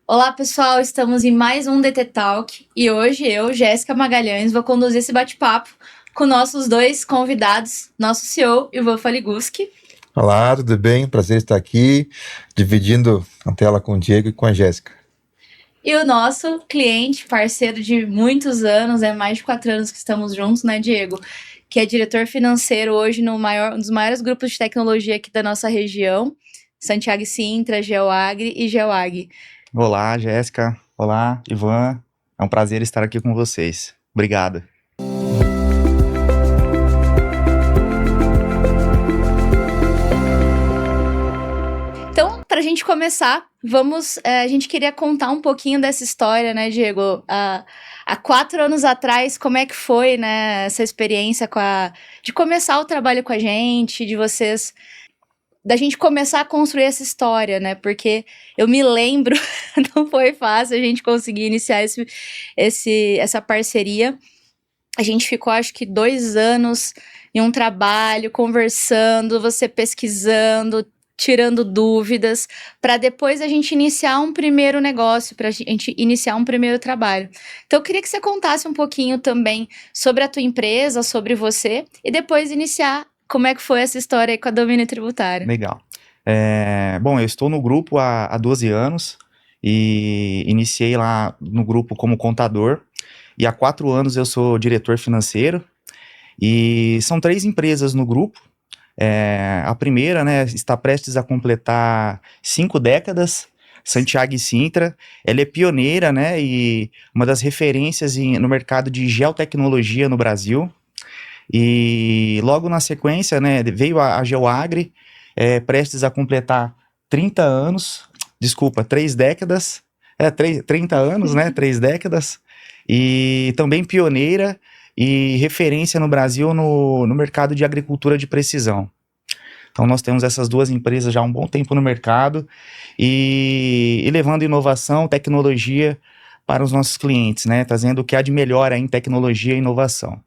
Olá, pessoal, estamos em mais um DT Talk e hoje eu, Jéssica Magalhães, vou conduzir esse bate-papo com nossos dois convidados, nosso CEO, Ivan Faliguski, Olá, tudo bem? Prazer estar aqui, dividindo a tela com o Diego e com a Jéssica. e o nosso cliente, parceiro de muitos anos, mais de 4 anos que estamos juntos, né, Diego? Que é diretor financeiro hoje no um dos maiores grupos de tecnologia aqui da nossa região, Santiago e Sintra, Geoagri e Geoag. Olá, Jéssica. Olá, Ivan. É um prazer estar aqui com vocês. Obrigado. Então, para a gente começar, a gente queria contar um pouquinho dessa história, né, Diego? Há 4 anos atrás, como é que foi, né, essa experiência de começar o trabalho com a gente, da gente começar a construir essa história, né? Porque eu me lembro, não foi fácil a gente conseguir iniciar essa parceria. A gente ficou, acho que 2 anos em um trabalho, conversando, você pesquisando, tirando dúvidas, para depois a gente iniciar um primeiro negócio, para a gente iniciar um primeiro trabalho. Então, eu queria que você contasse um pouquinho também sobre a tua empresa, sobre você, e depois iniciar como é que foi essa história aí com a Domínio Tributário. Legal. Bom, eu estou no grupo há 12 anos e iniciei lá no grupo como contador. E há 4 anos eu sou diretor financeiro. E são 3 empresas no grupo. A primeira, né, está prestes a completar 5 décadas, Santiago e Sintra. Ela é pioneira, né, e uma das referências no mercado de geotecnologia no Brasil. E logo na sequência, né, veio a Geoagri, prestes a completar 30 anos, desculpa, 3 décadas, 30 anos, né, 3 décadas, e também pioneira e referência no Brasil no mercado de agricultura de precisão. Então nós temos essas 2 empresas já há um bom tempo no mercado e levando inovação, tecnologia para os nossos clientes, né, trazendo o que há de melhor em tecnologia e inovação.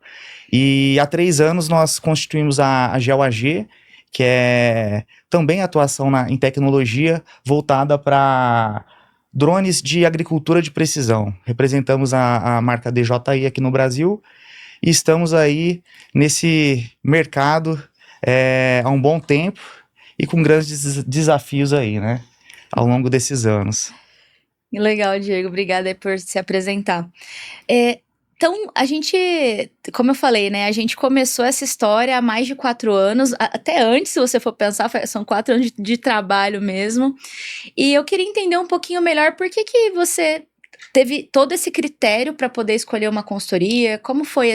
E há 3 anos nós constituímos a GeoAG, que é também atuação em tecnologia voltada para drones de agricultura de precisão. Representamos a marca DJI aqui no Brasil e estamos aí nesse mercado há um bom tempo e com grandes desafios aí, né, ao longo desses anos. Legal, Diego. Obrigada aí por se apresentar. Então, como eu falei, né, a gente começou essa história há mais de 4 anos, até antes, se você for pensar, são 4 anos de trabalho mesmo. E eu queria entender um pouquinho melhor por que você teve todo esse critério para poder escolher uma consultoria, como foi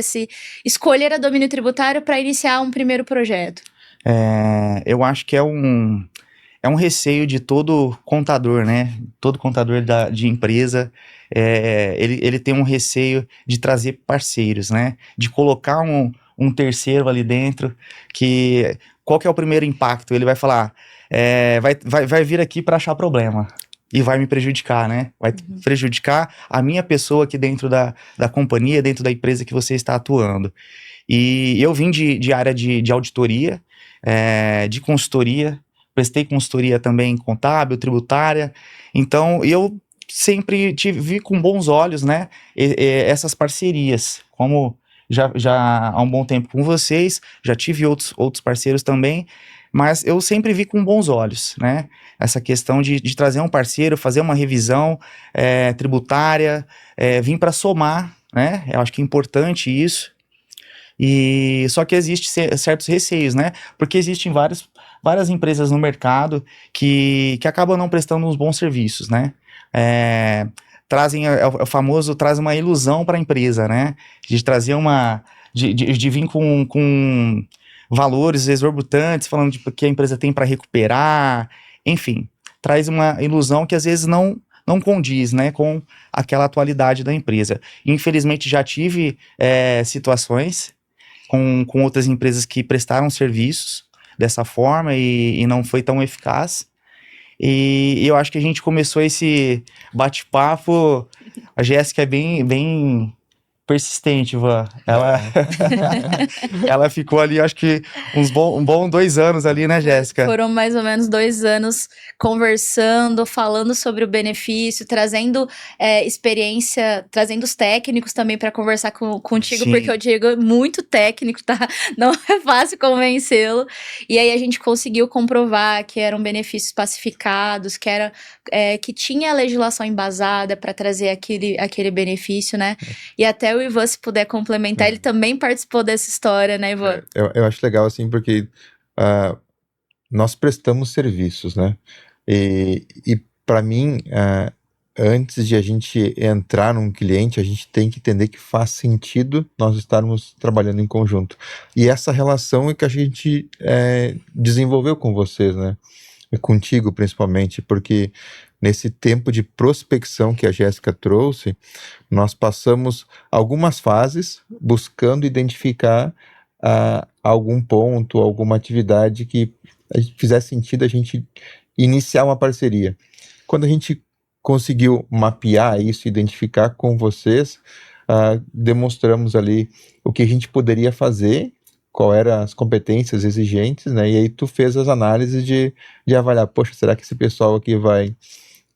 escolher a domínio tributário para iniciar um primeiro projeto? Eu acho que é um receio de todo contador, né? Todo contador de empresa, ele tem um receio de trazer parceiros, né? De colocar um terceiro ali dentro, qual que é o primeiro impacto? Ele vai falar, vai vir aqui para achar problema. E vai me prejudicar, né? Vai prejudicar a minha pessoa aqui dentro da companhia, dentro da empresa que você está atuando. E eu vim de área de auditoria, de consultoria, prestei consultoria também contábil, tributária, então eu sempre vi com bons olhos, né, essas parcerias, como já há um bom tempo com vocês, já tive outros parceiros também, mas eu sempre vi com bons olhos, né, essa questão de trazer um parceiro, fazer uma revisão tributária, vir para somar, né, eu acho que é importante isso. E só que existe certos receios, né? Porque existem várias empresas no mercado que acabam não prestando uns bons serviços, né? Trazem, o famoso, traz uma ilusão para a empresa, né? De trazer de vir com valores exorbitantes, falando de que a empresa tem para recuperar, enfim, traz uma ilusão que às vezes não condiz, né, com aquela atualidade da empresa. Infelizmente já tive situações com outras empresas que prestaram serviços dessa forma e não foi tão eficaz. E eu acho que a gente começou esse bate-papo, a Jéssica é bem persistente, Van. Ela ficou ali, acho que um bom 2 anos ali, né, Jéssica? Foram mais ou menos 2 anos conversando, falando sobre o benefício, trazendo experiência, trazendo os técnicos também para conversar contigo, Sim. porque o Diego é muito técnico, tá? Não é fácil convencê-lo. E aí a gente conseguiu comprovar que eram benefícios pacificados, que tinha a legislação embasada para trazer aquele benefício, né? E até o Ivan, se puder complementar, ele também participou dessa história, né, Ivan? Eu acho legal, assim, porque nós prestamos serviços, né? E para mim, antes de a gente entrar num cliente, a gente tem que entender que faz sentido nós estarmos trabalhando em conjunto. E essa relação é que a gente desenvolveu com vocês, né? Contigo, principalmente, porque nesse tempo de prospecção que a Jéssica trouxe, nós passamos algumas fases buscando identificar algum ponto, alguma atividade que fizesse sentido a gente iniciar uma parceria. Quando a gente conseguiu mapear isso, identificar com vocês, demonstramos ali o que a gente poderia fazer, qual eram as competências exigentes, né? E aí tu fez as análises de avaliar, poxa, será que esse pessoal aqui vai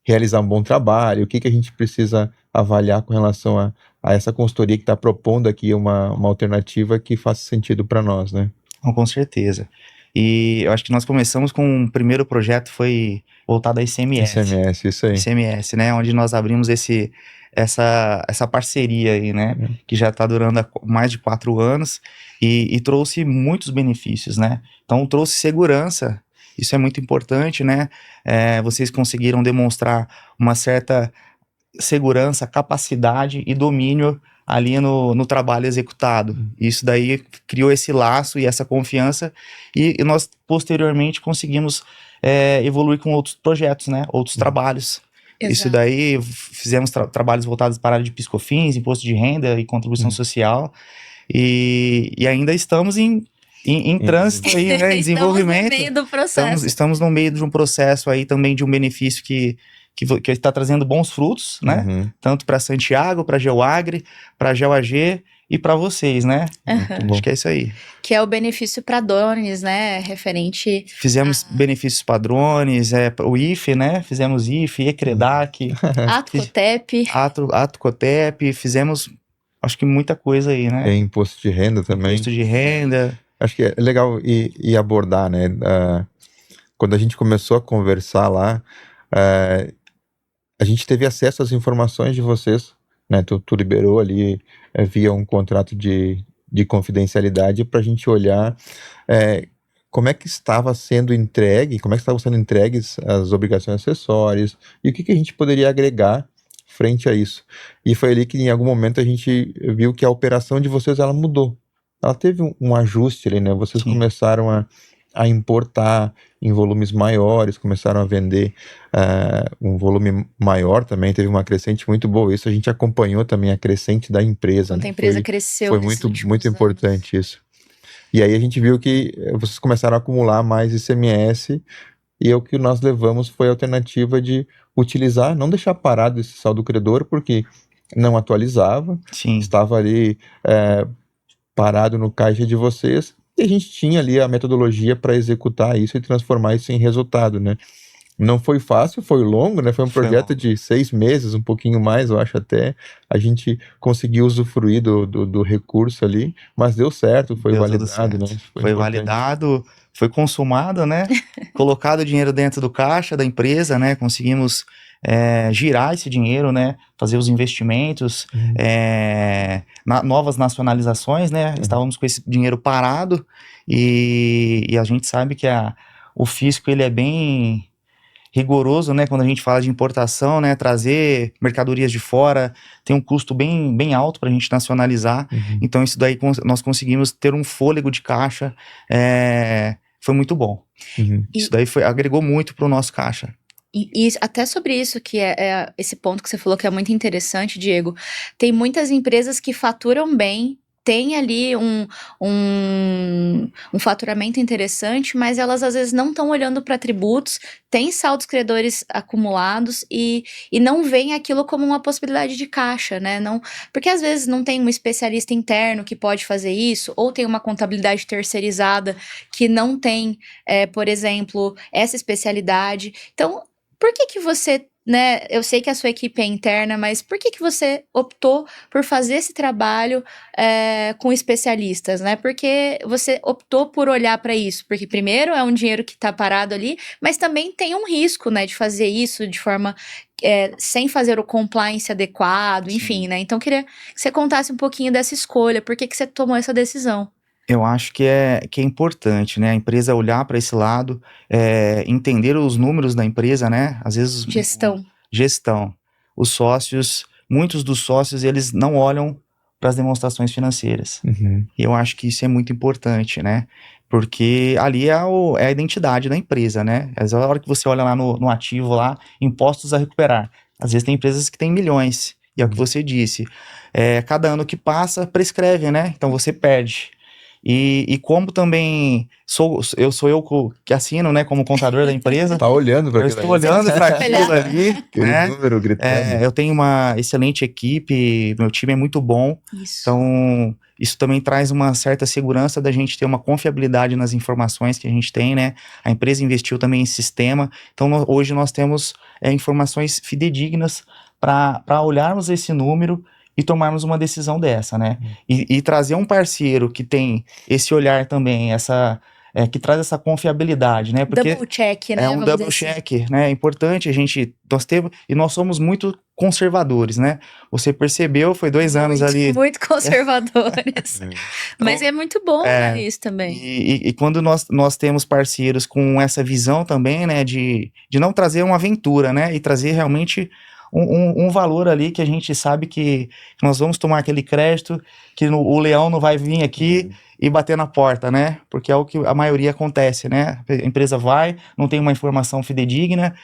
realizar um bom trabalho? O que a gente precisa avaliar com relação a essa consultoria que está propondo aqui uma alternativa que faça sentido para nós, né? Com certeza. E eu acho que nós começamos com o primeiro projeto, foi voltado a ICMS. ICMS, isso aí. ICMS, né? Onde nós abrimos essa parceria aí, né? Que já está durando há mais de 4 anos e trouxe muitos benefícios, né? Então trouxe segurança, isso é muito importante, né? Vocês conseguiram demonstrar uma certa segurança, capacidade e domínio ali no trabalho executado. Isso daí criou esse laço e essa confiança e nós posteriormente conseguimos evoluir com outros projetos, né? Outros trabalhos. Exato. Isso daí, fizemos trabalhos voltados para a área de PiscoFins, imposto de renda e contribuição social, e ainda estamos em trânsito aí, né, em desenvolvimento. Estamos no meio do processo. Estamos no meio de um processo aí também de um benefício que está trazendo bons frutos, né, tanto para Santiago, para GeoAgri, para GeoAG e para vocês, né? Acho que é isso aí. Que é o benefício para drones, né? Referente. Fizemos benefícios padrões, o IFE, né? Fizemos IFE, ECREDAC, ATCOTEP. ATCOTEP, fizemos, acho que muita coisa aí, né? Imposto de renda também. Imposto de renda. Acho que é legal e abordar, né? Quando a gente começou a conversar lá, a gente teve acesso às informações de vocês, né? Tu liberou ali via um contrato de confidencialidade para a gente olhar como é que estava sendo entregue, como é que estavam sendo entregues as obrigações acessórias e o que a gente poderia agregar frente a isso. E foi ali que em algum momento a gente viu que a operação de vocês ela mudou. Ela teve um ajuste ali, né? Vocês começaram a importar em volumes maiores, começaram a vender um volume maior também, teve uma crescente muito boa. Isso a gente acompanhou também a crescente da empresa. Quanto a empresa cresceu. Foi muito importante isso. E aí a gente viu que vocês começaram a acumular mais ICMS e o que nós levamos foi a alternativa de utilizar, não deixar parado esse saldo credor, porque não atualizava, estava ali parado no caixa de vocês, e a gente tinha ali a metodologia para executar isso e transformar isso em resultado, né? Não foi fácil, foi longo, né? Foi um projeto de 6 meses, um pouquinho mais, eu acho até. A gente conseguiu usufruir do recurso ali, mas deu certo, foi validado, né? Foi validado, foi consumado, né? Colocado o dinheiro dentro do caixa da empresa, né? Conseguimos girar esse dinheiro, né? Fazer os investimentos, novas nacionalizações, né? Estávamos com esse dinheiro parado e a gente sabe que o fisco ele é bem rigoroso, né, quando a gente fala de importação, né, trazer mercadorias de fora, tem um custo bem alto para a gente nacionalizar, então isso daí nós conseguimos ter um fôlego de caixa, foi muito bom. Isso daí agregou muito para o nosso caixa. E até sobre isso, que é esse ponto que você falou que é muito interessante, Diego, tem muitas empresas que faturam bem, têm ali um faturamento interessante, mas elas às vezes não estão olhando para tributos, têm saldos credores acumulados e não veem aquilo como uma possibilidade de caixa, né? Não, porque às vezes não tem um especialista interno que pode fazer isso, ou tem uma contabilidade terceirizada que não tem, por exemplo, essa especialidade. Então, por que você, né? Eu sei que a sua equipe é interna, mas por que você optou por fazer esse trabalho com especialistas, né? Porque você optou por olhar para isso? Porque primeiro é um dinheiro que está parado ali, mas também tem um risco, né, de fazer isso de forma sem fazer o compliance adequado, enfim, Sim. né? Então queria que você contasse um pouquinho dessa escolha, por que você tomou essa decisão? Eu acho que é importante, né? A empresa olhar para esse lado, entender os números da empresa, né? Às vezes, Gestão. gestão. Os sócios, muitos dos sócios, eles não olham para as demonstrações financeiras. Uhum. E eu acho que isso é muito importante, né? Porque ali é a identidade da empresa, né? Às vezes, a hora que você olha lá no ativo, lá, impostos a recuperar. Às vezes tem empresas que têm milhões. E é o que você disse. Cada ano que passa, prescreve, né? Então você perde. E como também sou eu que assino, né, como contador da empresa, Tá olhando para eu aquilo estou ali. olhando para aquilo ali, Aquele né? número gritando. Eu tenho uma excelente equipe, meu time é muito bom, Isso. então isso também traz uma certa segurança da gente ter uma confiabilidade nas informações que a gente tem, né? A empresa investiu também em sistema, então hoje nós temos informações fidedignas para olharmos esse número e tomarmos uma decisão dessa, né? E trazer um parceiro que tem esse olhar também, que traz essa confiabilidade, né? Porque Double check, né? é um Vamos double dizer assim. check, né? É importante nós somos muito conservadores, né? Você percebeu, foi 2 anos ali. Muito conservadores. Mas é muito bom, né, isso também. E quando nós temos parceiros com essa visão também, né, de não trazer uma aventura, né, e trazer realmente um valor ali que a gente sabe que nós vamos tomar aquele crédito, que o leão não vai vir aqui e bater na porta, né, porque é o que a maioria acontece, né, a empresa vai, não tem uma informação fidedigna,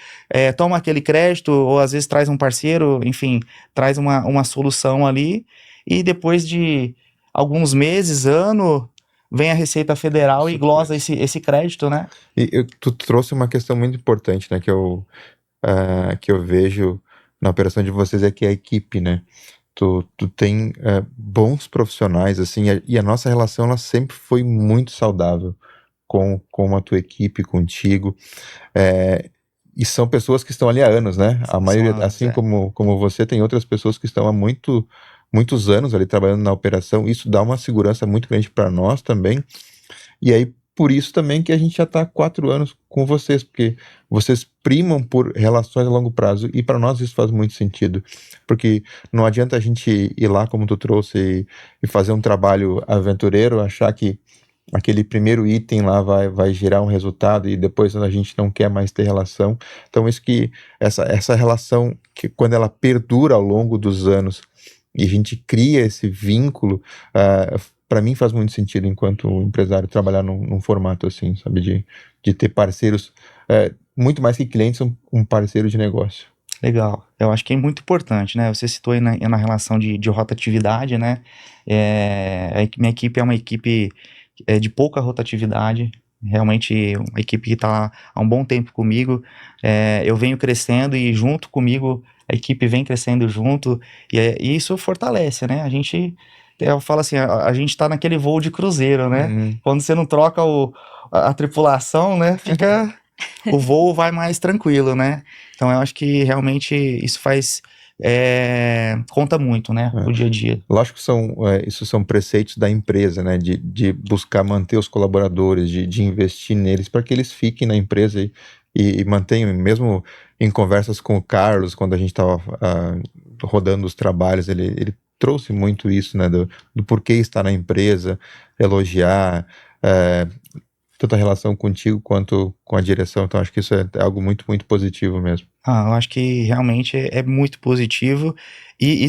toma aquele crédito, ou às vezes traz um parceiro, enfim, traz uma solução ali, e depois de alguns meses, ano, vem a Receita Federal e glosa esse crédito, né? E tu trouxe uma questão muito importante, né, que eu vejo na operação de vocês, é que é a equipe, né? Tu tem bons profissionais, assim, e a nossa relação, ela sempre foi muito saudável com a tua equipe, contigo, e são pessoas que estão ali há anos, né? A maioria, assim como você, tem outras pessoas que estão há muitos anos ali trabalhando na operação. Isso dá uma segurança muito grande para nós também. E aí, por isso também que a gente já está há 4 anos com vocês, porque vocês primam por relações a longo prazo, e para nós isso faz muito sentido, porque não adianta a gente ir lá, como tu trouxe, e fazer um trabalho aventureiro, achar que aquele primeiro item lá vai gerar um resultado e depois a gente não quer mais ter relação. Então essa relação, que quando ela perdura ao longo dos anos e a gente cria esse vínculo, para mim faz muito sentido, enquanto empresário, trabalhar num formato assim, sabe, de ter parceiros, muito mais que clientes, um parceiro de negócio. Legal, eu acho que é muito importante, né? Você citou aí na relação de rotatividade, né? Minha equipe é uma equipe de pouca rotatividade, realmente uma equipe que está há um bom tempo comigo. Eu venho crescendo e junto comigo a equipe vem crescendo junto, e isso fortalece, né? Eu falo assim, a gente tá naquele voo de cruzeiro, né? Quando você não troca a tripulação, né? O voo vai mais tranquilo, né? Então eu acho que realmente isso conta muito, né? O dia a dia. Lógico que isso são preceitos da empresa, né? De buscar manter os colaboradores, de investir neles para que eles fiquem na empresa e mantenham, mesmo em conversas com o Carlos, quando a gente estava rodando os trabalhos, ele trouxe muito isso, né, do porquê estar na empresa, elogiar, tanto a relação contigo quanto com a direção. Então acho que isso é algo muito, muito positivo mesmo. Eu acho que realmente é muito positivo, e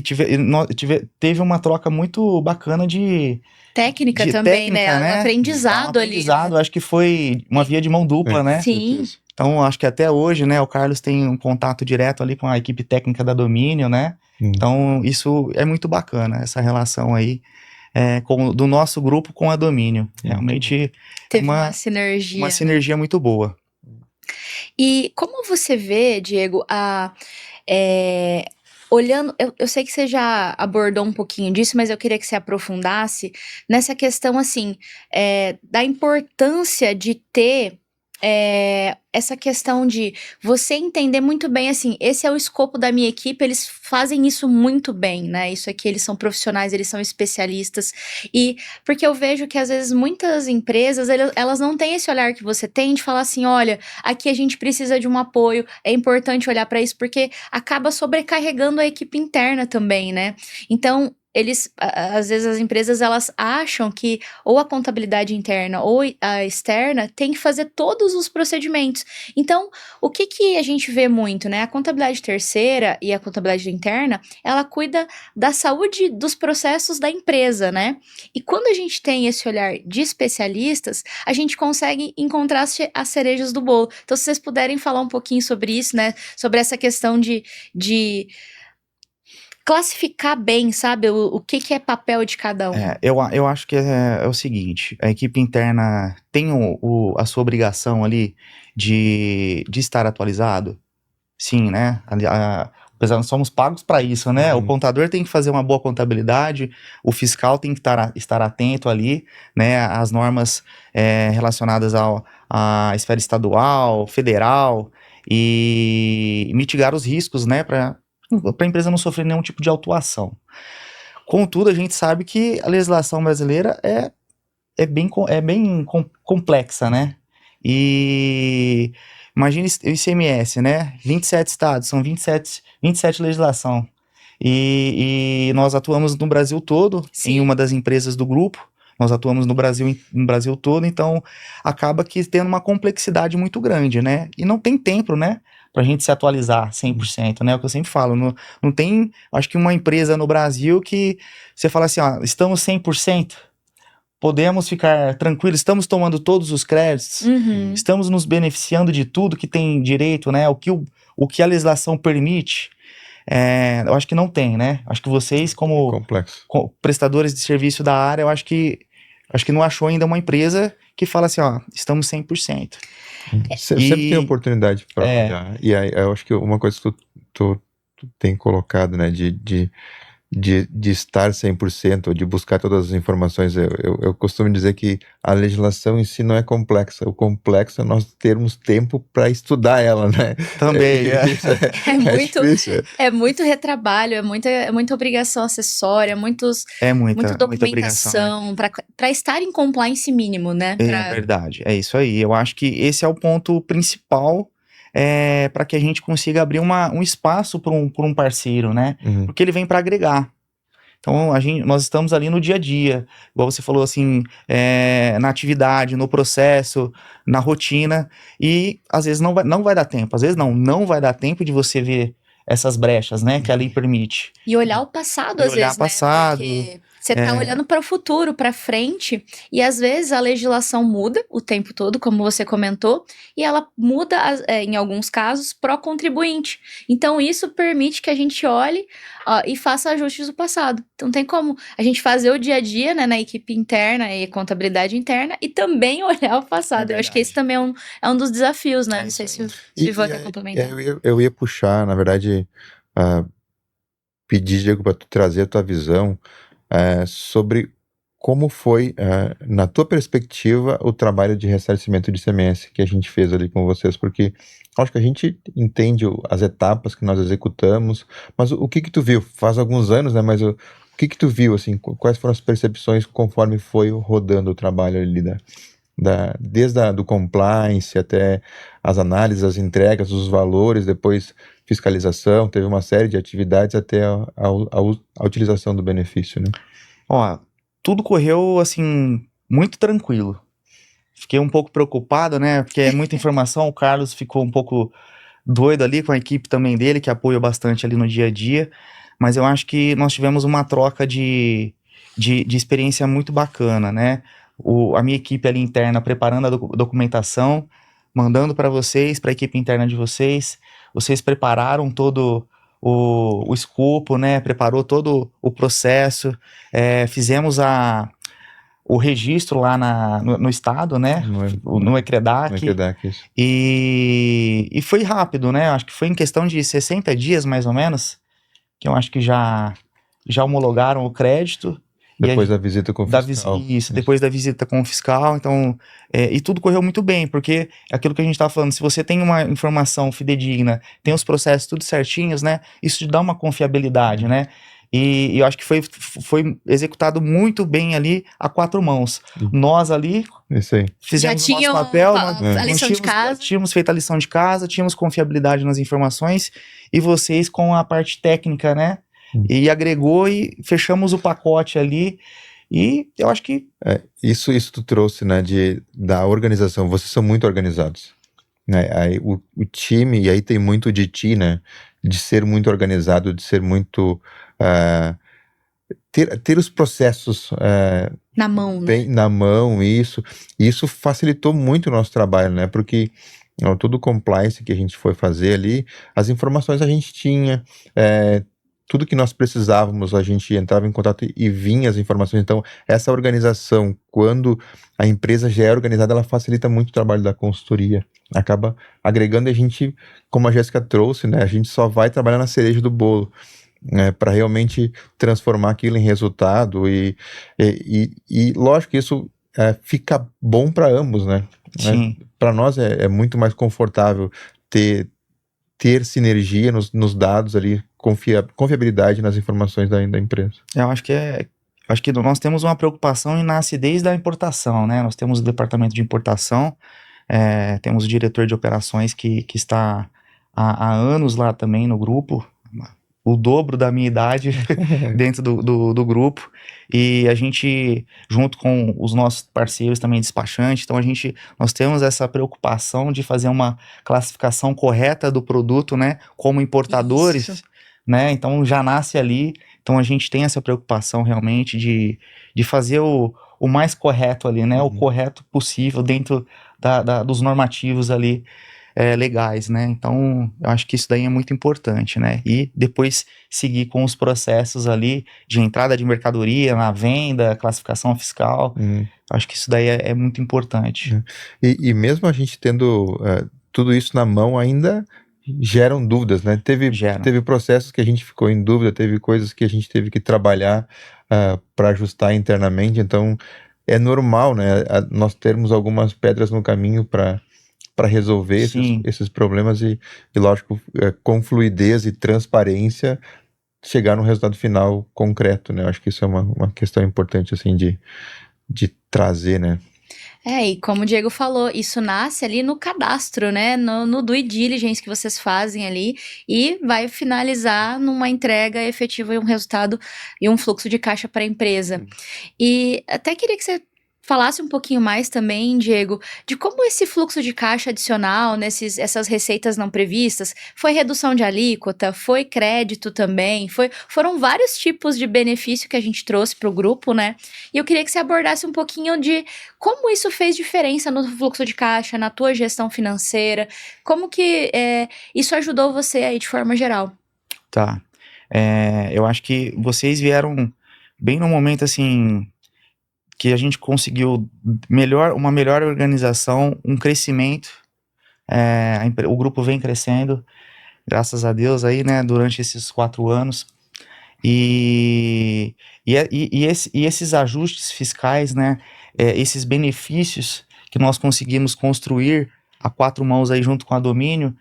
teve uma troca muito bacana de técnica também, técnica, né? Um aprendizado ali. Né? Acho que foi uma via de mão dupla, né? Sim. Então, acho que até hoje, né, o Carlos tem um contato direto ali com a equipe técnica da Domínio, né? Então, isso é muito bacana, essa relação aí. do nosso grupo com a Domínio. Realmente Teve uma sinergia. Uma sinergia muito boa. E como você vê, Diego, olhando, eu sei que você já abordou um pouquinho disso, mas eu queria que você aprofundasse nessa questão, assim, da importância de ter essa questão de você entender muito bem, assim, esse é o escopo da minha equipe, eles fazem isso muito bem, né? Isso aqui, eles são profissionais, eles são especialistas. E porque eu vejo que às vezes muitas empresas, elas não têm esse olhar que você tem de falar assim, olha, aqui a gente precisa de um apoio, é importante olhar para isso, porque acaba sobrecarregando a equipe interna também, né? Então, às vezes as empresas, elas acham que ou a contabilidade interna ou a externa tem que fazer todos os procedimentos. Então, o que a gente vê muito, né? A contabilidade terceira e a contabilidade interna, ela cuida da saúde dos processos da empresa, né? E quando a gente tem esse olhar de especialistas, a gente consegue encontrar as cerejas do bolo. Então, se vocês puderem falar um pouquinho sobre isso, né? Sobre essa questão de classificar bem, sabe, o que é papel de cada um. Eu acho que é o seguinte, a equipe interna tem a sua obrigação ali de estar atualizado, sim, né, apesar nós somos pagos para isso, né, o contador tem que fazer uma boa contabilidade, o fiscal tem que estar atento ali, né, às normas relacionadas à esfera estadual, federal, e mitigar os riscos, né, para a empresa não sofrer nenhum tipo de autuação. Contudo, a gente sabe que a legislação brasileira é bem complexa, né? E imagine o ICMS, né? 27 estados, são 27 legislação. E nós atuamos no Brasil todo, Sim. em uma das empresas do grupo. Nós atuamos no Brasil todo, então acaba que tendo uma complexidade muito grande, né? E não tem tempo, né? Pra gente se atualizar 100%, né? É o que eu sempre falo. Não tem, acho que uma empresa no Brasil que você fala assim, ó, estamos 100%, podemos ficar tranquilos, estamos tomando todos os créditos, estamos nos beneficiando de tudo que tem direito, né? O que a legislação permite. Eu acho que não tem, né? Acho que vocês, como prestadores de serviço da área, eu acho que não achou ainda uma empresa que fala assim, ó, estamos 100%. Sempre tem oportunidade para olhar. E aí, eu acho que uma coisa que tu tem colocado, né, de estar 100%, ou de buscar todas as informações, eu costumo dizer que a legislação em si não é complexa. O complexo é nós termos tempo para estudar ela, né? Também, É muito retrabalho, é muita obrigação acessória, muita documentação, muita para estar em compliance mínimo, né? É verdade, é isso aí. Eu acho que esse é o ponto principal para que a gente consiga abrir um espaço para um parceiro, né? Porque ele vem para agregar. Então, nós estamos ali no dia a dia, igual você falou assim, na atividade, no processo, na rotina, e às vezes não vai dar tempo, às vezes não vai dar tempo de você ver essas brechas, né, que a lei permite. E olhar o passado, às vezes, né? Porque você tá olhando para o futuro, para frente, e às vezes a legislação muda o tempo todo, como você comentou, e ela muda, em alguns casos, pró contribuinte. Então, isso permite que a gente olhe e faça ajustes do passado. Então, tem como a gente fazer o dia a dia, né, na equipe interna e contabilidade interna, e também olhar o passado. Eu acho que esse também é um dos desafios, né? Não sei se o Ivan quer complementar. Eu ia puxar, na verdade, pedir, Diego, para tu trazer a tua visão sobre como foi, na tua perspectiva, o trabalho de ressarcimento de ICMS que a gente fez ali com vocês, porque acho que a gente entende as etapas que nós executamos, mas o que tu viu? Faz alguns anos, né, mas o que tu viu, assim, quais foram as percepções conforme foi rodando o trabalho ali desde do compliance até as análises, as entregas, os valores, depois fiscalização, teve uma série de atividades até a utilização do benefício, né? Ó, tudo correu, assim, muito tranquilo. Fiquei um pouco preocupado, né, porque é muita informação, o Carlos ficou um pouco doido ali com a equipe também dele, que apoia bastante ali no dia a dia, mas eu acho que nós tivemos uma troca de experiência muito bacana, né? A minha equipe ali interna preparando a documentação, mandando para vocês, para a equipe interna de vocês prepararam todo o escopo, né? Preparou todo o processo, fizemos o registro lá no estado, né? No Ecredac. Isso. E foi rápido, né? Acho que foi em questão de 60 dias, mais ou menos, que eu acho que já homologaram o crédito. Depois da visita com o fiscal. Depois da visita com o fiscal. Então, e tudo correu muito bem, porque é aquilo que a gente estava falando, se você tem uma informação fidedigna, tem os processos tudo certinhos, né? Isso te dá uma confiabilidade, né? E eu acho que foi executado muito bem ali a 4 mãos. Nós ali fizemos o nosso papel, a lição de casa. Tínhamos feito a lição de casa, tínhamos confiabilidade nas informações, e vocês com a parte técnica, né? E agregou e fechamos o pacote ali. E eu acho que... Isso tu trouxe, né, da organização. Vocês são muito organizados. Né? Aí, o time, e aí tem muito de ti, né? De ser muito organizado, de ser muito... ter os processos... na mão, né? Na mão, isso. E isso facilitou muito o nosso trabalho, né? Porque todo o compliance que a gente foi fazer ali, as informações a gente tinha... tudo que nós precisávamos, a gente entrava em contato e vinha as informações. Então, essa organização, quando a empresa já é organizada, ela facilita muito o trabalho da consultoria. Acaba agregando, a gente, como a Jéssica trouxe, né, a gente só vai trabalhar na cereja do bolo, né, para realmente transformar aquilo em resultado. E lógico que isso fica bom para ambos, né? Sim. Para nós é muito mais confortável ter sinergia nos dados ali, confiabilidade nas informações da empresa. Eu acho que nós temos uma preocupação e nasce desde a importação, né? Nós temos o departamento de importação, temos o diretor de operações que está há anos lá também no grupo, o dobro da minha idade dentro do grupo, e a gente, junto com os nossos parceiros também despachantes, então nós temos essa preocupação de fazer uma classificação correta do produto, né, como importadores. Isso. Né, então já nasce ali, então a gente tem essa preocupação realmente de fazer o mais correto ali, né, o correto possível dentro dos normativos ali, legais, né, então eu acho que isso daí é muito importante, né, e depois seguir com os processos ali de entrada de mercadoria, na venda, classificação fiscal, acho que isso daí é muito importante. E mesmo a gente tendo tudo isso na mão ainda... geram dúvidas, né? Teve processos que a gente ficou em dúvida, teve coisas que a gente teve que trabalhar para ajustar internamente, então é normal, né? Nós termos algumas pedras no caminho para resolver esses problemas e lógico, com fluidez e transparência, chegar num resultado final concreto, né? Eu acho que isso é uma questão importante, assim, de trazer, né? E como o Diego falou, isso nasce ali no cadastro, né, no due diligence que vocês fazem ali e vai finalizar numa entrega efetiva e um resultado e um fluxo de caixa para a empresa. E até queria que você falasse um pouquinho mais também, Diego, de como esse fluxo de caixa adicional, essas receitas não previstas, foi redução de alíquota, foi crédito também, foram vários tipos de benefício que a gente trouxe para o grupo, né? E eu queria que você abordasse um pouquinho de como isso fez diferença no fluxo de caixa, na tua gestão financeira, como que isso ajudou você aí de forma geral. Tá. Eu acho que vocês vieram bem no momento, assim, que a gente conseguiu uma melhor organização, um crescimento, o grupo vem crescendo, graças a Deus aí, né, durante esses 4 anos, e esses ajustes fiscais, né, esses benefícios que nós conseguimos construir a 4 mãos aí junto com a Domínio,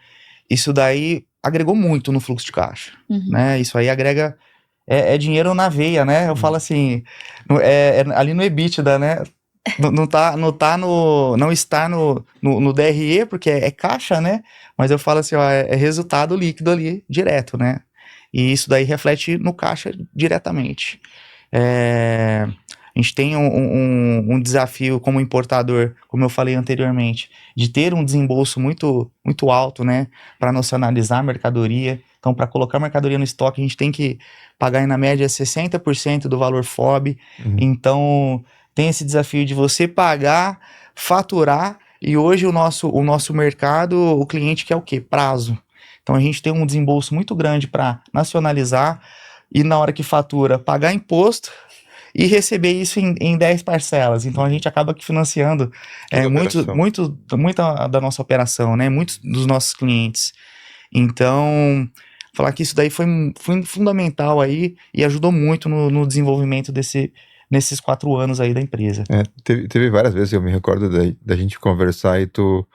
isso daí agregou muito no fluxo de caixa, né, isso aí agrega... É dinheiro na veia, né? Eu falo assim, ali no EBITDA, né? Não está no DRE, porque é caixa, né? Mas eu falo assim, ó, é resultado líquido ali, direto, né? E isso daí reflete no caixa diretamente. A gente tem um desafio como importador, como eu falei anteriormente, de ter um desembolso muito, muito alto, né? Para nacionalizar a mercadoria. Então, para colocar mercadoria no estoque, a gente tem que pagar, na média, 60% do valor FOB. Então, tem esse desafio de você pagar, faturar, e hoje o nosso mercado, o cliente quer o quê? Prazo. Então a gente tem um desembolso muito grande para nacionalizar e na hora que fatura, pagar imposto e receber isso em 10 parcelas. Então a gente acaba que financiando Toda a operação. muita da nossa operação, né? Muitos dos nossos clientes. Então, falar que isso daí foi fundamental aí e ajudou muito no desenvolvimento nesses 4 anos aí da empresa. Teve várias vezes, eu me recordo da gente conversar e tu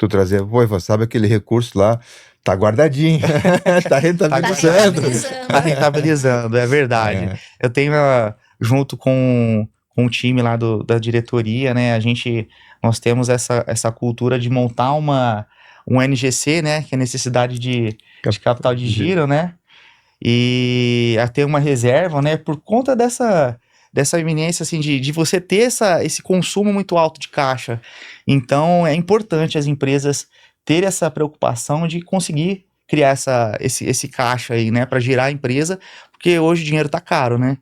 trazer, pô, Ivan, sabe aquele recurso lá? Tá guardadinho, tá rentabilizando. Tá rentabilizando, é verdade. É. Eu tenho, junto com o time lá da diretoria, né, nós temos essa cultura de montar um NGC, né, que é necessidade de capital de giro, né, e a ter uma reserva, né, por conta dessa iminência, assim, de você ter esse consumo muito alto de caixa. Então, é importante as empresas terem essa preocupação de conseguir criar esse caixa aí, né, para girar a empresa, porque hoje o dinheiro tá caro, né,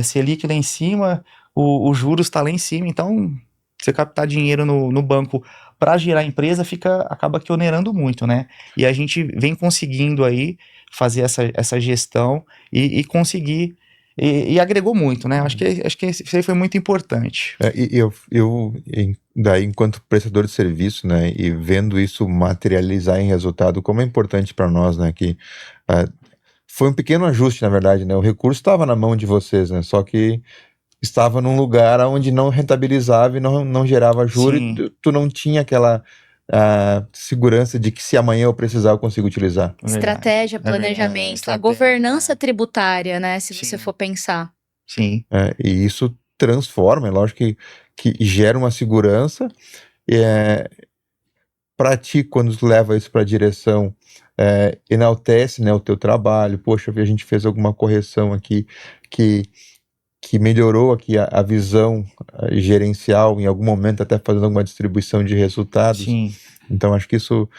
Selic lá em cima, o juros tá lá em cima, então você captar dinheiro no banco para girar a empresa acaba que onerando muito, né? E a gente vem conseguindo aí fazer essa gestão e conseguir, e agregou muito, né? Acho que isso aí foi muito importante. Daí, enquanto prestador de serviço, né, e vendo isso materializar em resultado, como é importante para nós, né, que foi um pequeno ajuste, na verdade, né, o recurso estava na mão de vocês, né, só que estava num lugar onde não rentabilizava e não gerava juros, Sim. e tu não tinha aquela segurança de que se amanhã eu precisar eu consigo utilizar. Estratégia, planejamento, a governança tributária, né? Se você for pensar. Sim. E isso transforma, é lógico que gera uma segurança. Para ti, quando tu leva isso para a direção, enaltece, né, o teu trabalho. Poxa, a gente fez alguma correção aqui que melhorou aqui a visão gerencial, em algum momento até fazendo alguma distribuição de resultados. Sim. Então acho que isso,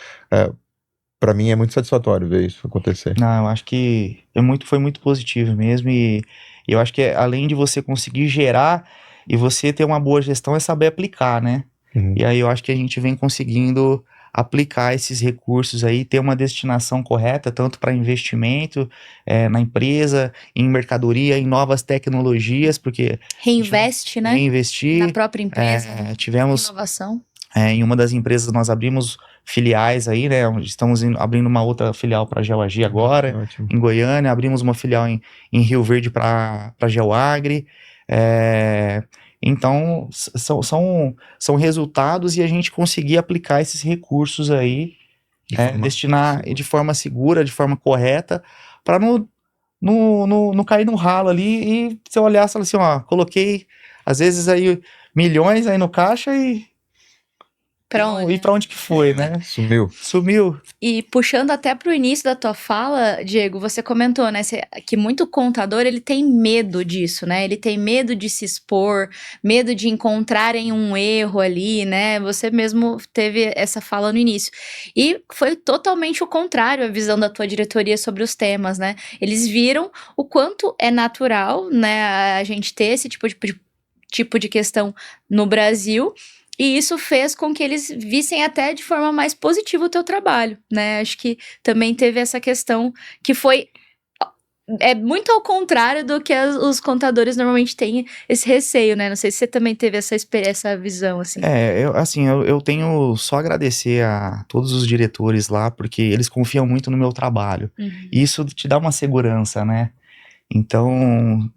para mim, é muito satisfatório ver isso acontecer. Não, eu acho que foi muito positivo mesmo, e eu acho que além de você conseguir gerar e você ter uma boa gestão, é saber aplicar, né? Uhum. E aí eu acho que a gente vem conseguindo aplicar esses recursos aí, ter uma destinação correta, tanto para investimento na empresa, em mercadoria, em novas tecnologias, porque... Reinveste, né? Reinvestir. Na própria empresa. Tivemos... Inovação. Em uma das empresas nós abrimos filiais aí, né? Estamos abrindo uma outra filial para a Geoagi agora, Ótimo. em Goiânia. Abrimos uma filial em Rio Verde para a Geoagri. Então, são resultados, e a gente conseguir aplicar esses recursos aí, destinar de forma segura, de forma correta, para não cair no ralo ali e você olhar e falar assim, ó, coloquei, às vezes, aí milhões aí no caixa e pra onde que foi, né? Sumiu. E puxando até pro início da tua fala, Diego, você comentou, né, que muito contador, ele tem medo disso, né? Ele tem medo de se expor, medo de encontrarem um erro ali, né? Você mesmo teve essa fala no início. E foi totalmente o contrário a visão da tua diretoria sobre os temas, né? Eles viram o quanto é natural, né, a gente ter esse tipo de questão no Brasil. E isso fez com que eles vissem até de forma mais positiva o teu trabalho, né? Acho que também teve essa questão que foi muito ao contrário do que os contadores normalmente têm esse receio, né? Não sei se você também teve essa visão, assim. Eu tenho só a agradecer a todos os diretores lá, porque eles confiam muito no meu trabalho. Uhum. E isso te dá uma segurança, né? Então...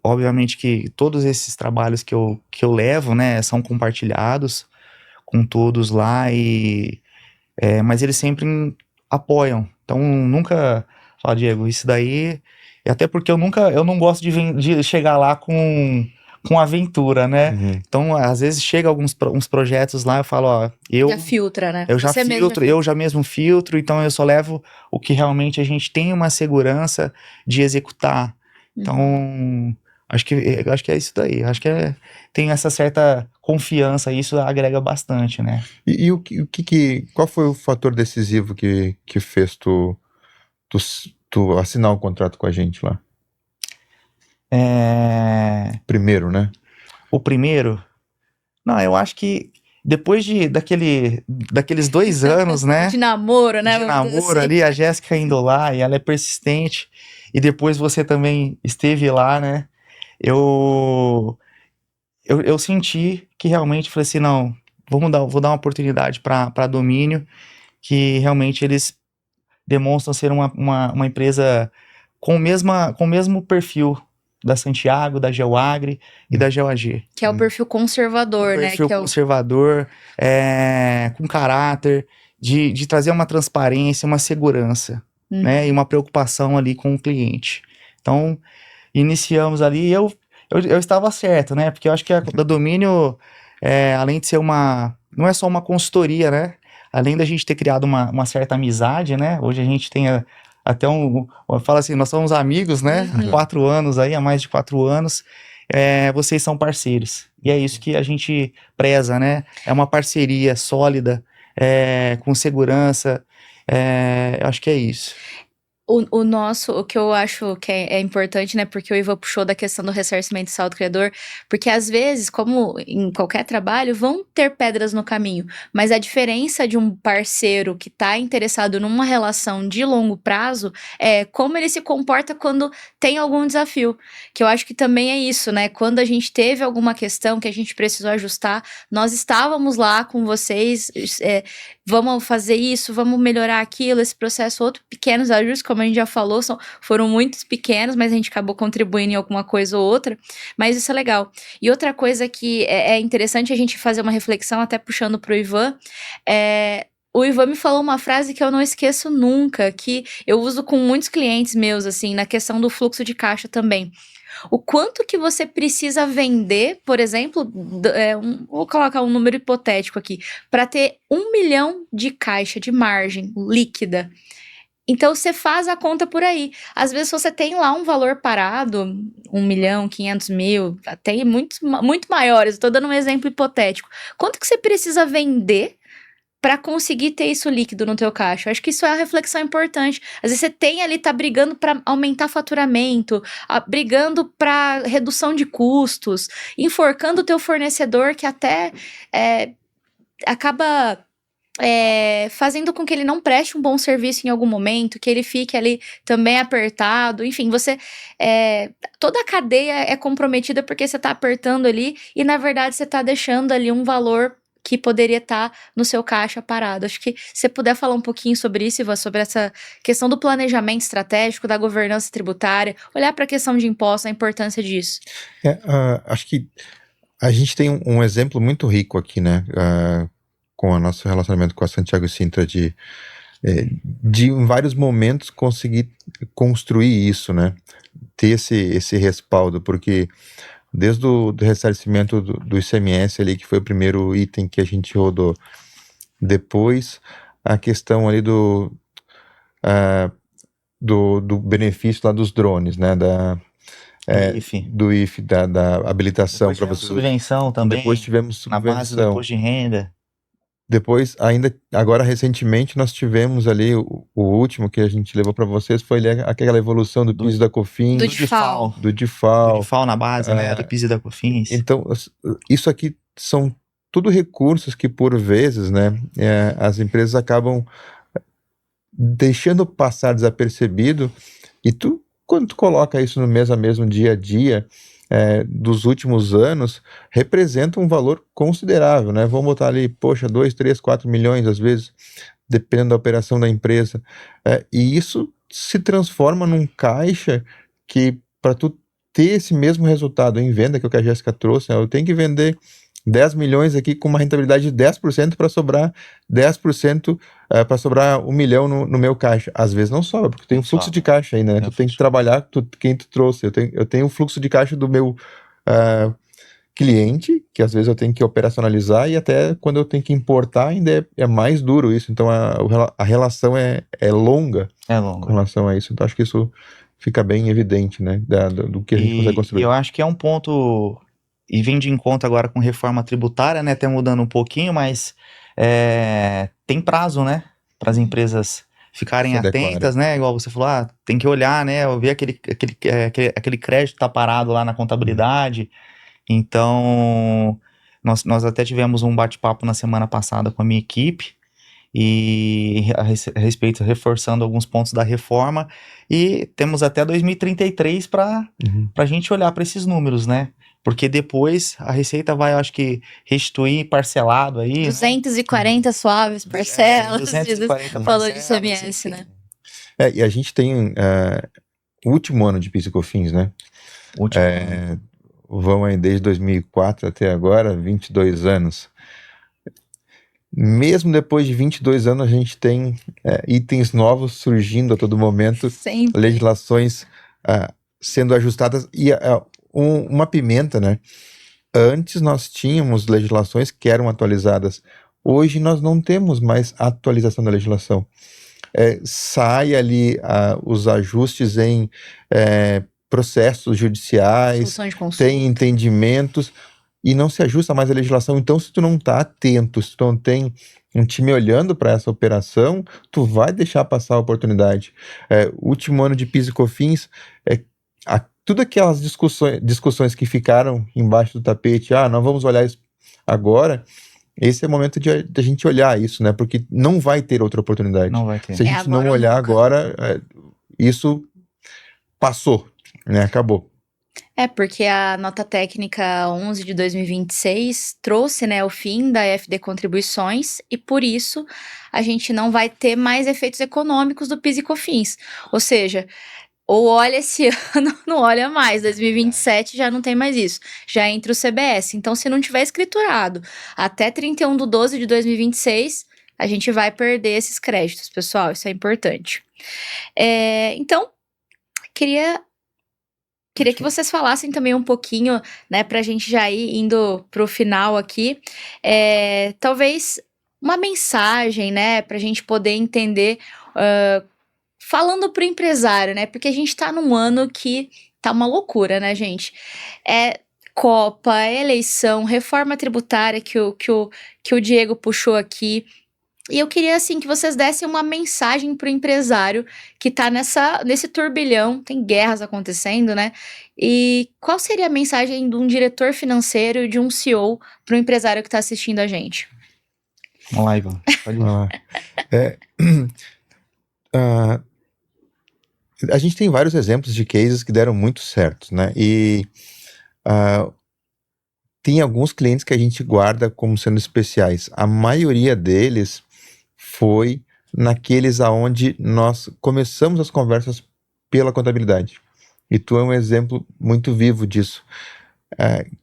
obviamente que todos esses trabalhos que eu levo, né, são compartilhados com todos lá, mas eles sempre apoiam. Então, nunca fala, Diego, isso daí... até porque eu não gosto de chegar lá com aventura, né? Uhum. Então, às vezes, chega uns projetos lá, eu falo, ó... já filtra, né? Eu já mesmo filtro, então eu só levo o que realmente a gente tem uma segurança de executar. Então, acho que é isso daí. Acho que tem essa certa confiança, e isso agrega bastante, né? E qual foi o fator decisivo que fez tu assinar um contrato com a gente lá? Primeiro, né? O primeiro? Não, eu acho que Depois daqueles 2 anos, né? De namoro, né? De vamos dizer namoro assim. ali, a Jéssica indo lá e ela é persistente. E depois você também esteve lá, né? Eu senti que realmente falei assim, não, vou dar uma oportunidade para Domínio, que realmente eles demonstram ser uma empresa com o mesmo perfil da Santiago, da Geoagri e da Geoag. Que é o perfil conservador, né? Perfil Que é o... conservador, com caráter, de trazer uma transparência, uma segurança, né? E uma preocupação ali com o cliente. Então, iniciamos ali e eu estava certo, né? Porque eu acho que a da Domínio, além de ser não é só uma consultoria, né? Além da gente ter criado uma certa amizade, né? Hoje a gente tem até fala assim, nós somos amigos, né? Há 4 anos aí, há mais de 4 anos. Vocês são parceiros. E é isso que a gente preza, né? É uma parceria sólida, com segurança. Eu acho que é isso. O que eu acho que é importante, né? Porque o Ivan puxou da questão do ressarcimento do saldo criador, porque às vezes, como em qualquer trabalho, vão ter pedras no caminho, mas a diferença de um parceiro que está interessado numa relação de longo prazo é como ele se comporta quando tem algum desafio, que eu acho que também é isso, né? Quando a gente teve alguma questão que a gente precisou ajustar, nós estávamos lá com vocês, vamos fazer isso, vamos melhorar aquilo, esse processo, outros pequenos ajustes, como a gente já falou, foram muitos pequenos, mas a gente acabou contribuindo em alguma coisa ou outra, mas isso é legal. E outra coisa que é interessante a gente fazer uma reflexão, até puxando pro Ivan, o Ivan me falou uma frase que eu não esqueço nunca, que eu uso com muitos clientes meus, assim, na questão do fluxo de caixa também. O quanto que você precisa vender, por exemplo, vou colocar um número hipotético aqui, para ter 1 milhão de caixa de margem líquida. Então, você faz a conta por aí. Às vezes, você tem lá um valor parado, 1 milhão, 500 mil, até muito maiores. Estou dando um exemplo hipotético. Quanto que você precisa vender para conseguir ter isso líquido no teu caixa? Eu acho que isso é uma reflexão importante. Às vezes, você tem ali, tá brigando para aumentar faturamento, brigando para redução de custos, enforcando o teu fornecedor que até acaba... fazendo com que ele não preste um bom serviço em algum momento, que ele fique ali também apertado, enfim, toda a cadeia é comprometida porque você tá apertando ali e na verdade você tá deixando ali um valor que poderia estar no seu caixa parado. Acho que se você puder falar um pouquinho sobre isso, Ivan, sobre essa questão do planejamento estratégico, da governança tributária, olhar para a questão de impostos, a importância disso. Acho que a gente tem um exemplo muito rico aqui, né? Com o nosso relacionamento com a Santiago Cintra de em vários momentos conseguir construir isso, né? Ter esse respaldo, porque desde o ressarcimento do ICMS ali, que foi o primeiro item que a gente rodou, depois a questão ali do benefício lá dos drones, né? Do IFE, da habilitação para você. Subvenção também. Depois tivemos subvenção. Na base do imposto de renda. Depois, agora recentemente, nós tivemos ali o último que a gente levou para vocês, foi ali aquela evolução do PIS e da COFINS. Do DIFAL. Do DIFAL. Do DIFAL na base, né? Do PIS e da COFINS. Então, isso aqui são tudo recursos que, por vezes, né, as empresas acabam deixando passar desapercebido, e quando tu coloca isso no mês a mês, no dia a dia, dos últimos anos, representa um valor considerável, né? Vamos botar ali, 2, 3, 4 milhões, às vezes, dependendo da operação da empresa. E isso se transforma num caixa que, para tu ter esse mesmo resultado em venda, que é o que a Jéssica trouxe, né? Eu tenho que vender 10 milhões aqui com uma rentabilidade de 10% para sobrar 10%, para sobrar 1 milhão no meu caixa. Às vezes não sobra, porque tem um fluxo de caixa aí, né? Tu tem que trabalhar quem tu trouxe. Eu tenho um fluxo de caixa do meu cliente, que às vezes eu tenho que operacionalizar, e até quando eu tenho que importar ainda é mais duro isso. Então a relação é longa. Com relação a isso. Então acho que isso fica bem evidente, né? Do que a gente consegue construir. Eu acho que é um ponto... E vem de encontro agora com reforma tributária, né? Até mudando um pouquinho, mas tem prazo, né? Para as empresas ficarem atentas, né? Igual você falou, tem que olhar, né? Ver aquele crédito tá parado lá na contabilidade. Então, Nós até tivemos um bate-papo na semana passada com a minha equipe, e a respeito, reforçando alguns pontos da reforma, e temos até 2033 para a gente olhar para esses números, né? Porque depois a Receita vai, eu acho que, restituir parcelado aí, 240 suaves parcelas, 240 falou de parcelas, ICMS, né? E a gente tem o último ano de PIS e COFINS, né? Último ano. Vamos aí desde 2004 até agora, 22 anos. Mesmo depois de 22 anos, a gente tem itens novos surgindo a todo momento, Sempre. legislações sendo ajustadas. E uma pimenta, né? Antes nós tínhamos legislações que eram atualizadas. Hoje nós não temos mais atualização da legislação. Sai ali os ajustes em processos judiciais, Solução de consulta. tem entendimentos e não se ajusta mais a legislação. Então, se tu não está atento, se tu não tem um time olhando para essa operação, tu vai deixar passar a oportunidade. Último ano de PIS e COFINS, tudo aquelas discussões que ficaram embaixo do tapete, não vamos olhar isso agora. Esse é o momento de a gente olhar isso, né? Porque não vai ter outra oportunidade. Não vai ter. Se a gente não agora ou olhar nunca. agora, isso passou, né? Acabou. Porque a nota técnica 11 de 2026 trouxe, né, o fim da FD Contribuições, e por isso a gente não vai ter mais efeitos econômicos do PIS e COFINS. Ou seja, ou olha esse ano, não olha mais. 2027 já não tem mais isso. Já entra o CBS. Então, se não tiver escriturado até 31/12 de 2026, a gente vai perder esses créditos, pessoal. Isso é importante. Então, queria que vocês falassem também um pouquinho, né, pra gente já ir indo pro final aqui, talvez uma mensagem, né, pra gente poder entender, falando pro empresário, né, porque a gente tá num ano que tá uma loucura, né, gente? Copa, eleição, reforma tributária que o Diego puxou aqui. E eu queria, assim, que vocês dessem uma mensagem pro empresário que tá nesse turbilhão, tem guerras acontecendo, né? E qual seria a mensagem de um diretor financeiro e de um CEO pro empresário que tá assistindo a gente? Vamos lá, Ivan. Pode ir. A gente tem vários exemplos de cases que deram muito certo, né? E tem alguns clientes que a gente guarda como sendo especiais. A maioria deles foi naqueles aonde nós começamos as conversas pela contabilidade. E tu é um exemplo muito vivo disso.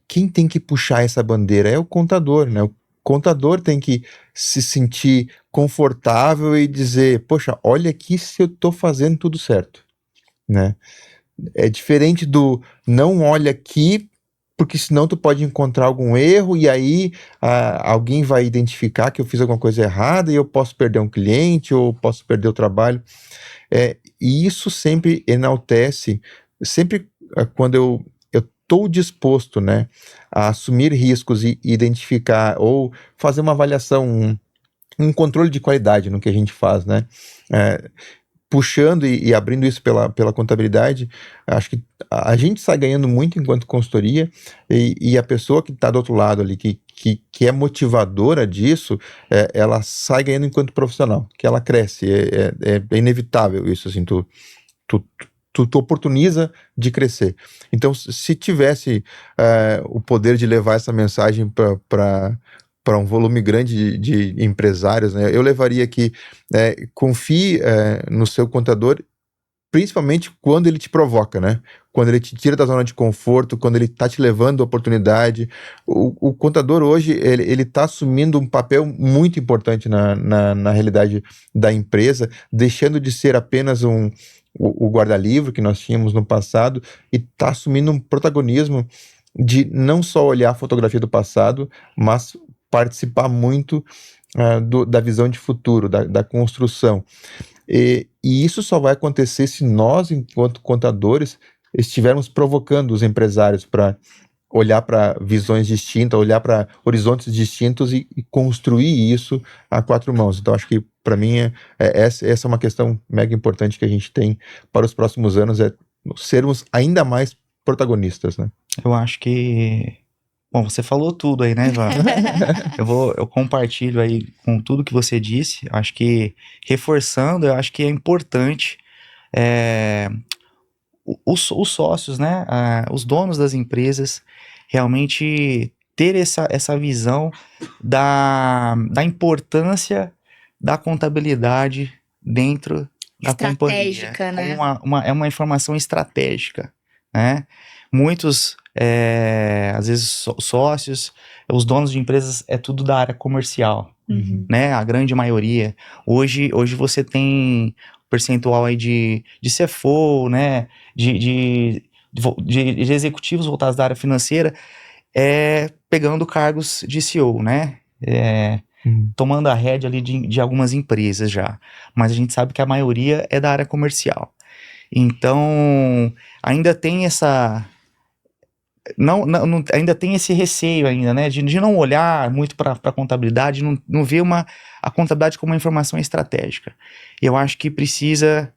Quem tem que puxar essa bandeira é o contador, né? O contador tem que se sentir confortável e dizer, poxa, olha aqui se eu estou fazendo tudo certo, né? É diferente do não olha aqui, porque senão tu pode encontrar algum erro e aí alguém vai identificar que eu fiz alguma coisa errada e eu posso perder um cliente ou posso perder o trabalho. E isso sempre enaltece, sempre quando eu estou disposto, né, a assumir riscos e identificar ou fazer uma avaliação, um controle de qualidade no que a gente faz, né? Puxando e abrindo isso pela contabilidade, acho que a gente sai ganhando muito enquanto consultoria e a pessoa que está do outro lado ali, que é motivadora disso, ela sai ganhando enquanto profissional, que ela cresce, é inevitável isso, assim, tu oportuniza de crescer. Então, se tivesse o poder de levar essa mensagem para um volume grande de empresários, né, eu levaria que confie no seu contador, principalmente quando ele te provoca, né? Quando ele te tira da zona de conforto, quando ele está te levando a oportunidade. O contador hoje, ele está assumindo um papel muito importante na realidade da empresa, deixando de ser apenas o guarda-livro que nós tínhamos no passado e está assumindo um protagonismo de não só olhar a fotografia do passado, mas participar muito da visão de futuro, da construção. E isso só vai acontecer se nós, enquanto contadores, estivermos provocando os empresários para olhar para visões distintas, olhar para horizontes distintos e construir isso a quatro mãos. Então, acho que, para mim, essa é uma questão mega importante que a gente tem para os próximos anos, sermos ainda mais protagonistas, né? Eu acho que Bom, você falou tudo aí, né, Ivan? Eu compartilho aí com tudo que você disse. Acho que, reforçando, eu acho que é importante é, os sócios, né, os donos das empresas, realmente ter essa visão da importância da contabilidade dentro da companhia. Estratégica, Como né? é uma informação estratégica, né? Muitos, às vezes, sócios, os donos de empresas, é tudo da área comercial, Uhum. né? A grande maioria. Hoje você tem percentual aí de CFO, né? De executivos voltados da área financeira, pegando cargos de CEO, né? Tomando a rédea ali de algumas empresas já. Mas a gente sabe que a maioria é da área comercial. Então, ainda tem ainda tem esse receio ainda, né? De não olhar muito para a contabilidade, não ver a contabilidade como uma informação estratégica. Eu acho que precisa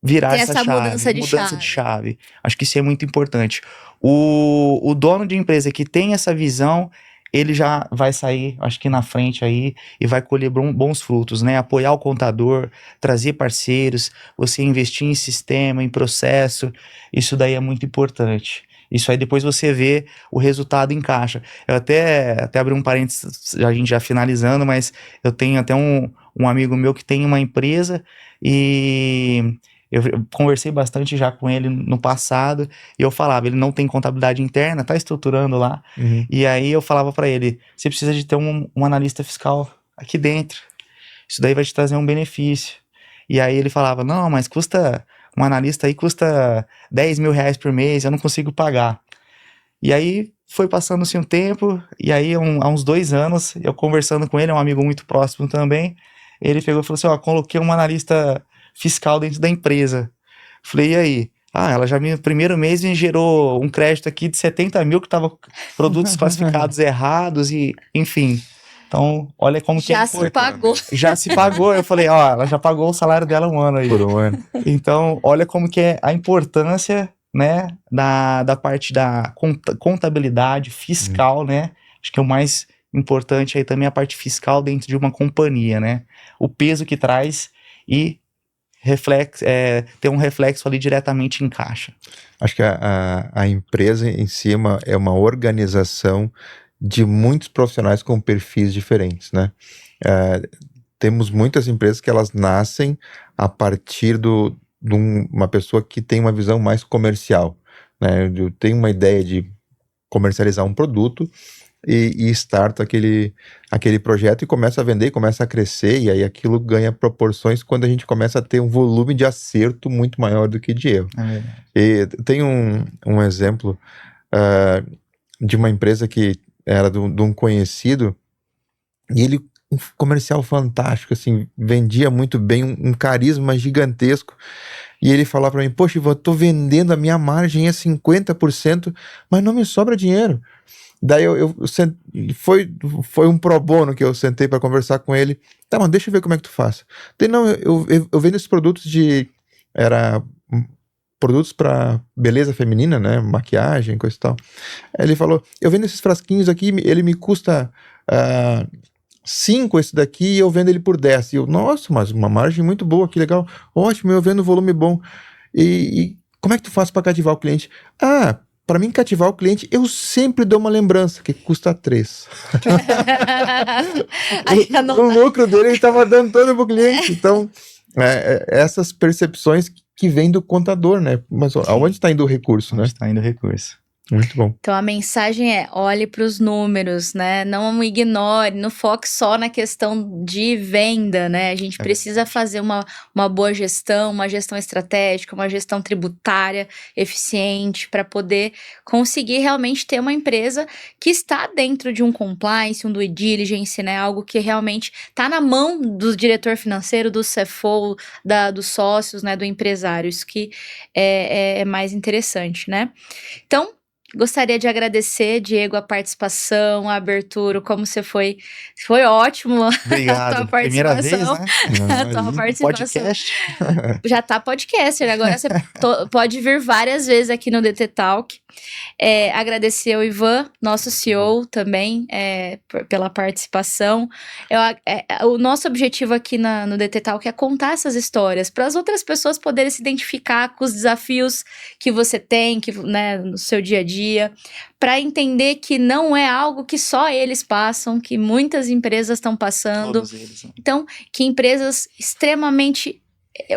virar Ter essa essa chave, mudança de mudança de chave. chave. Acho que isso é muito importante. O dono de empresa que tem essa visão, ele já vai sair, acho que na frente aí, e vai colher bons frutos, né? Apoiar o contador, trazer parceiros, você investir em sistema, em processo, isso daí é muito importante. Isso aí depois você vê o resultado em caixa. Eu até abri um parênteses, a gente já finalizando, mas eu tenho até um amigo meu que tem uma empresa e eu conversei bastante já com ele no passado, e eu falava, ele não tem contabilidade interna, tá estruturando lá, e aí eu falava para ele, você precisa de ter um analista fiscal aqui dentro, isso daí vai te trazer um benefício. E aí ele falava, não, mas um analista aí custa 10 mil reais por mês, eu não consigo pagar. E aí foi passando-se um tempo, e aí há uns 2 anos, eu conversando com ele, é um amigo muito próximo também, ele pegou e falou assim, ó, coloquei uma analista fiscal dentro da empresa. Falei, e aí? Ela já no primeiro mês me gerou um crédito aqui de 70 mil que tava produtos classificados errados e, enfim. Então, olha como que é Já se importante. pagou. Já se pagou. Eu falei, ela já pagou o salário dela um ano aí. Por um ano. Então, olha como que é a importância, né, da parte da contabilidade fiscal, né? Acho que é o mais importante aí também a parte fiscal dentro de uma companhia, né? O peso que traz e ter um reflexo ali diretamente em caixa. Acho que a empresa em si é uma organização de muitos profissionais com perfis diferentes, né? Temos muitas empresas que elas nascem a partir de uma pessoa que tem uma visão mais comercial, né? Eu tenho uma ideia de comercializar um produto e starta aquele projeto e começa a vender, começa a crescer, e aí aquilo ganha proporções quando a gente começa a ter um volume de acerto muito maior do que de erro. E tem um exemplo de uma empresa que era de um conhecido, e ele, um comercial fantástico, assim, vendia muito bem, um carisma gigantesco, e ele falava para mim, poxa, Ivan, eu tô vendendo, a minha margem é 50%, mas não me sobra dinheiro. Daí foi um pro bono que eu sentei para conversar com ele. Tá, mas deixa eu ver como é que tu faz. Daí, não, eu vendo esses produtos era produtos para beleza feminina, né? Maquiagem, coisa e tal. Aí ele falou, eu vendo esses frasquinhos aqui, ele me custa 5 esse daqui, e eu vendo ele por 10. E eu, nossa, mas uma margem muito boa, que legal. Ótimo, eu vendo volume bom. E como é que tu faz para cativar o cliente? Para mim cativar o cliente, eu sempre dou uma lembrança, que custa 3. O lucro dele ele estava dando todo pro cliente. Então, essas percepções que vêm do contador, né? Mas aonde está indo o recurso, né? Onde está indo o recurso. Muito bom. Então a mensagem é: olhe para os números, né? Não ignore, não foque só na questão de venda, né? A gente precisa fazer uma boa gestão, uma gestão estratégica, uma gestão tributária eficiente para poder conseguir realmente ter uma empresa que está dentro de um compliance, um due diligence, né? Algo que realmente está na mão do diretor financeiro, do CFO, dos sócios, né? Do empresário. Isso que é mais interessante, né? Então, gostaria de agradecer, Diego, a participação, a abertura, como você foi ótimo Obrigado. a tua Primeira vez, participação. né? A tua participação. Podcast. Já tá podcaster, agora você pode vir várias vezes aqui no DT Talk. Agradecer ao Ivan, nosso CEO também, pela participação. O nosso objetivo aqui no DT Talk é contar essas histórias para as outras pessoas poderem se identificar com os desafios que você tem, né, no seu dia a dia, para entender que não é algo que só eles passam, que muitas empresas estão passando. Todos eles, né? Então, que empresas extremamente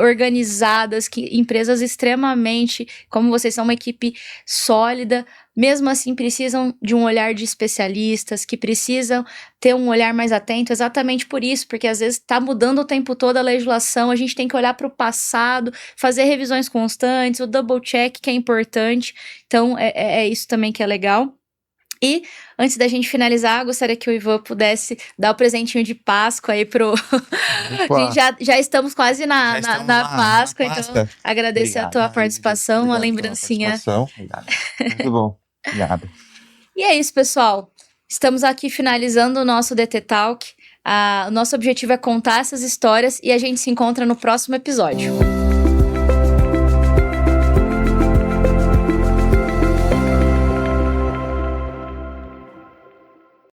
organizadas, que empresas extremamente, como vocês são uma equipe sólida, mesmo assim precisam de um olhar de especialistas, que precisam ter um olhar mais atento, exatamente por isso, porque às vezes está mudando o tempo todo a legislação, a gente tem que olhar para o passado, fazer revisões constantes, o double check que é importante, então é isso também que é legal. E, antes da gente finalizar, gostaria que o Ivan pudesse dar o presentinho de Páscoa aí pro... A gente já estamos quase na Páscoa, então agradecer a tua participação, uma lembrancinha. Obrigado. Muito bom. Obrigado. E é isso, pessoal. Estamos aqui finalizando o nosso DT Talk. O nosso objetivo é contar essas histórias e a gente se encontra no próximo episódio.